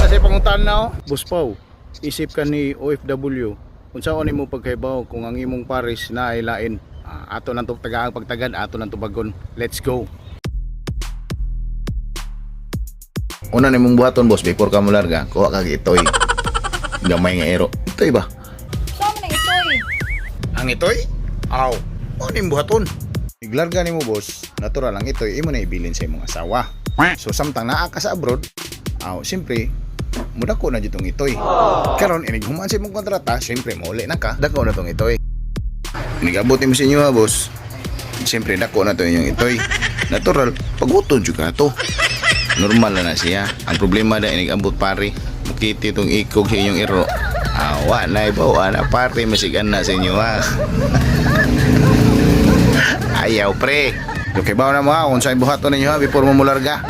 na sa panguntahan na oh. Boss Pau, isip ka ni OFW kung saan mo pagkaibaw kung ang imong pares na ay lain. Ato nang tagaang pagtagad, ato nang tubagon. Let's go. Una ni mong buhaton boss before ka mularga, kuha kag itoy. Gamay nga ero. Itoy ba? Saan na itoy? Ang itoy? Aw, ano yung buhaton? Iglarga ni mo boss, natural lang itoy, imo na ibilin sa imong asawa. So samtang naa ka sa abroad, siyempre, mudako na ditong itoy. Karon inighuman sa imong kontrata, siyempre muli na ka, dako na tong itoy. Inigabot mo sa inyo ha boss, siyempre dako na to yung itoy. Natural, pagutod juga to. Normal na siya. Ang problema na inigabot pare, makiti itong ikog sa inyong iro. Awa na ibawa na pare, masigan na sa inyo ha. Ayaw pre. Okay ba na mo ha kung saan buhaton ninyo ha before mo mularga?